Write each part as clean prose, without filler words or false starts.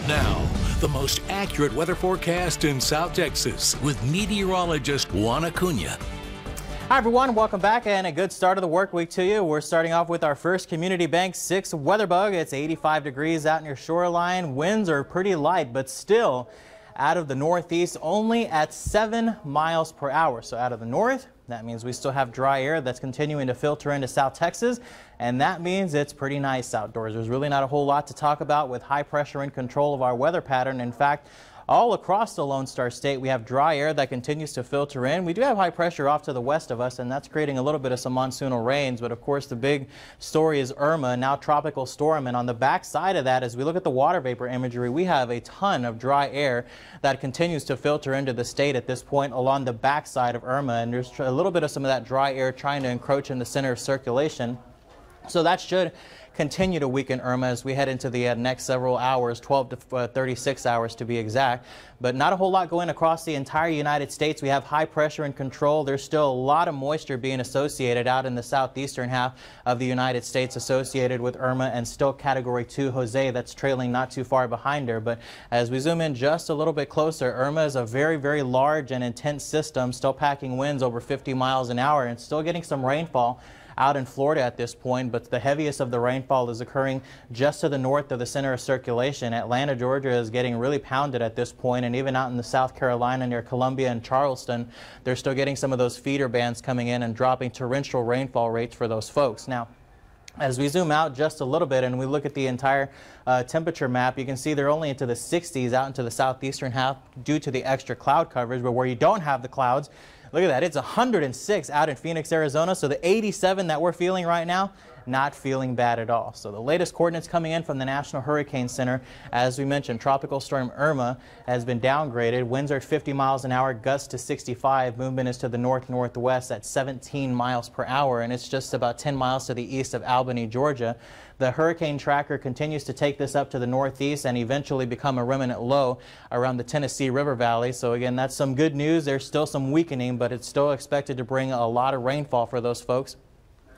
Now, the most accurate weather forecast in South Texas with meteorologist Juan Acuna. Hi everyone, welcome back and a good start of the work week to you. We're starting off with our first Community Bank 6 weather bug. It's 85 degrees out near shoreline. Winds are pretty light, but still out of the northeast only at 7 miles per hour. So out of the north, that means we still have dry air that's continuing to filter into South Texas, and that means it's pretty nice outdoors. There's really not a whole lot to talk about with high pressure in control of our weather pattern. In fact, all across the Lone Star State, we have dry air that continues to filter in. We do have high pressure off to the west of us, and that's creating a little bit of some monsoonal rains. But of course, the big story is Irma, now tropical storm. And on the back side of that, as we look at the water vapor imagery, we have a ton of dry air that continues to filter into the state at this point along the back side of Irma. And there's a little bit of some of that dry air trying to encroach in the center of circulation. So that should continue to weaken Irma as we head into the next several hours, 12 to 36 hours to be exact. But not a whole lot going across the entire United States. We have high pressure in control. There's still a lot of moisture being associated out in the southeastern half of the United States associated with Irma, and still Category 2 Jose that's trailing not too far behind her. But as we zoom in just a little bit closer, Irma is a very, very large and intense system, still packing winds over 50 miles an hour and still getting some rainfall out in Florida at this point, but the heaviest of the rainfall is occurring just to the north of the center of circulation. Atlanta, Georgia is getting really pounded at this point, and even out in the South Carolina near Columbia and Charleston, they're still getting some of those feeder bands coming in and dropping torrential rainfall rates for those folks. Now, as we zoom out just a little bit and we look at the entire temperature map, you can see they're only into the 60s out into the southeastern half due to the extra cloud coverage, but where you don't have the clouds, look at that, it's 106 out in Phoenix, Arizona. So the 87 that we're feeling right now, not feeling bad at all. So the latest coordinates coming in from the National Hurricane Center, as we mentioned, Tropical Storm Irma has been downgraded. Winds are at 50 miles an hour, gusts to 65. Movement is to the north-northwest at 17 miles per hour, and it's just about 10 miles to the east of Albany, Georgia. The hurricane tracker continues to take this up to the northeast and eventually become a remnant low around the Tennessee River Valley. So again, that's some good news. There's still some weakening, but it's still expected to bring a lot of rainfall for those folks.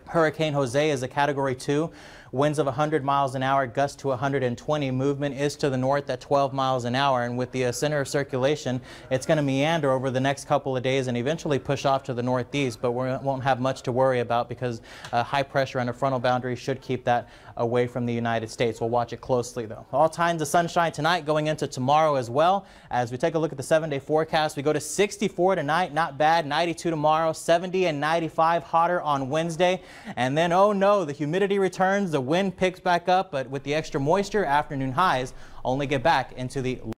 Hurricane Jose is a Category 2. Winds of 100 miles an hour, gusts to 120. Movement is to the north at 12 miles an hour. And with the center of circulation, it's going to meander over the next couple of days and eventually push off to the northeast. But we won't have much to worry about because high pressure on the frontal boundary should keep that away from the United States. We'll watch it closely, though. All kinds of sunshine tonight going into tomorrow as well. As we take a look at the 7-day forecast, we go to 64 tonight, not bad, 92 tomorrow, 70 and 95 hotter on Wednesday. And then, oh no, the humidity returns, the wind picks back up, but with the extra moisture, afternoon highs only get back into the